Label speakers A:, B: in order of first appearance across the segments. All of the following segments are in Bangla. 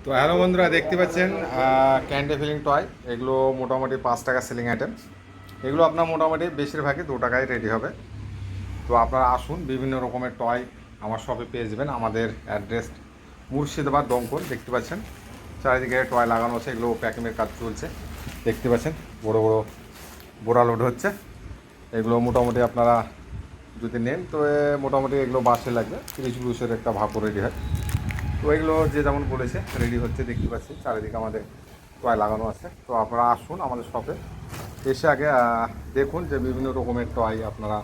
A: তো হ্যালো বন্ধুরা, দেখতে পাচ্ছেন ক্যান্ডি ফিলিং টয়। এগুলো মোটামুটি 5 টাকা সেলিং আইটেম। এগুলো আপনার মোটামুটি বেশিরভাগই 2 টাকায় রেডি হবে। তো আপনারা আসুন, বিভিন্ন রকমের টয় আমার শপে পেয়ে যাবেন। আমাদের অ্যাড্রেস মুর্শিদাবাদ দমকল। দেখতে পাচ্ছেন চারিদিকে টয় লাগানো আছে, এগুলো প্যাকিংয়ের কাজ চলছে। দেখতে পাচ্ছেন বড় বড় বোরা লোড হচ্ছে। এগুলো মোটামুটি আপনারা যদি নেন তো মোটামুটি এগুলো বাসে লাগবে, 30-40 একটা ভাপও রেডি হয়। তো এগুলো যে যেমন বলেছে রেডি হচ্ছে, দেখতে পাচ্ছি চারিদিকে আমাদের টয় লাগানো আছে। তো আপনারা আসুন আমাদের শপে, এসে আগে দেখুন যে বিভিন্ন রকমের টয় আপনারা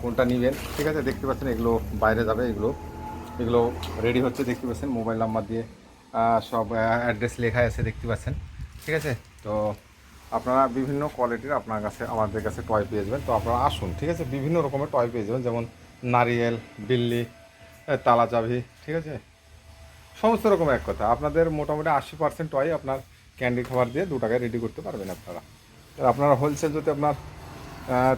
A: কোনটা নেবেন। ঠিক আছে, দেখতে পাচ্ছেন এগুলো বাইরে যাবে। এগুলো এগুলো রেডি হচ্ছে, দেখতে পাচ্ছেন মোবাইল নাম্বার দিয়ে সব অ্যাড্রেস লেখা আছে, দেখতে পাচ্ছেন। ঠিক আছে, তো আপনারা বিভিন্ন কোয়ালিটির আপনার কাছে আমাদের কাছে টয় পেয়ে যাবেন। তো আপনারা আসুন, ঠিক আছে, বিভিন্ন রকমের টয় পেয়ে যাবেন, যেমন নারিয়েল, বিল্লি, তালা চাবি, ঠিক আছে, সমস্ত রকম। এক কথা, আপনাদের মোটামুটি 80% টয় আপনার ক্যান্ডি খাবার দিয়ে 2 টাকায় রেডি করতে পারবেন আপনারা। আর আপনারা হোলসেল যদি আপনার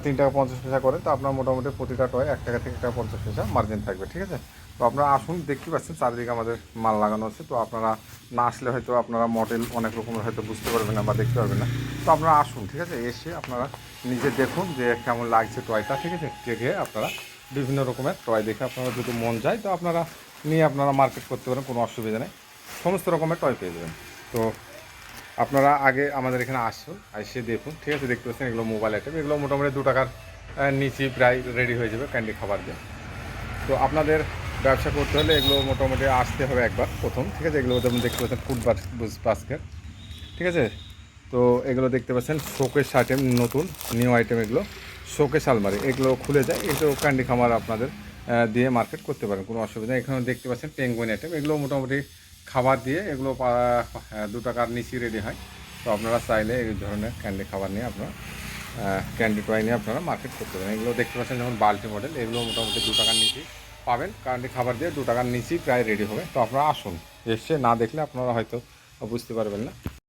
A: 3 টাকা 50 পয়সা করেন, তো আপনার মোটামুটি প্রতিটা টয় 1 টাকা থেকে 1 টাকা 50 পয়সা মার্জিন থাকবে। ঠিক আছে, তো আপনারা আসুন, দেখতে পাচ্ছেন চারিদিকে আমাদের মাল লাগানো আছে। তো আপনারা না আসলে হয়তো আপনারা মডেল অনেক রকমের হয়তো বুঝতে পারবেন না বা দেখতে পারবেন না। তো আপনারা আসুন, ঠিক আছে, এসে আপনারা নিজে দেখুন যে কেমন লাগছে টয়টা। ঠিক আছে, দেখে আপনারা বিভিন্ন রকমের টয় দেখে আপনারা যদি মন যায় তো আপনারা নিয়ে আপনারা মার্কেট করতে পারেন, কোনো অসুবিধা নেই। সমস্ত রকমের টয় পেয়ে যাবেন। তো আপনারা আগে আমাদের এখানে আসুন, এসে দেখুন। ঠিক আছে, দেখতে পাচ্ছেন এগুলো মোবাইল আইটেম। এগুলো মোটামুটি 2 টাকার নিচে প্রায় রেডি হয়ে যাবে ক্যান্ডি খাবার দিয়ে। তো আপনাদের ব্যবসা করতে হলে এগুলো মোটামুটি আসতে হবে একবার প্রথম। ঠিক আছে, এগুলো যেমন দেখতে পাচ্ছেন ফুড বাস্কেট। ঠিক আছে, তো এগুলো দেখতে পাচ্ছেন শোকেস আইটেম, নতুন নিউ আইটেম। এগুলো শোকেস আলমারি, এগুলো খুলে যায়। এগুলো ক্যান্ডি খামার আপনাদের দিয়ে মার্কেট করতে পারেন, কোনো অসুবিধা নেই। এখানে দেখতে পাচ্ছেন পেঙ্গুইন আইটেম। এগুলো মোটামুটি খাবার দিয়ে এগুলো 2 টাকার নিচে রেডি হয়। তো আপনারা চাইলে এই ধরনের ক্যান্ডি খাবার নিয়ে আপনারা ক্যান্ডি টয় নিয়ে আপনারা মার্কেট করতে পারেন। এগুলো দেখতে পাচ্ছেন যেমন বাল্টি মডেল, এগুলো মোটামুটি 2 টাকার নিচেই পাবেন। ক্যান্ডি খাবার দিয়ে 2 টাকার নিচেই প্রায় রেডি হবে। তো আপনারা আসুন, এসে না দেখলে আপনারা হয়তো বুঝতে পারবেন না।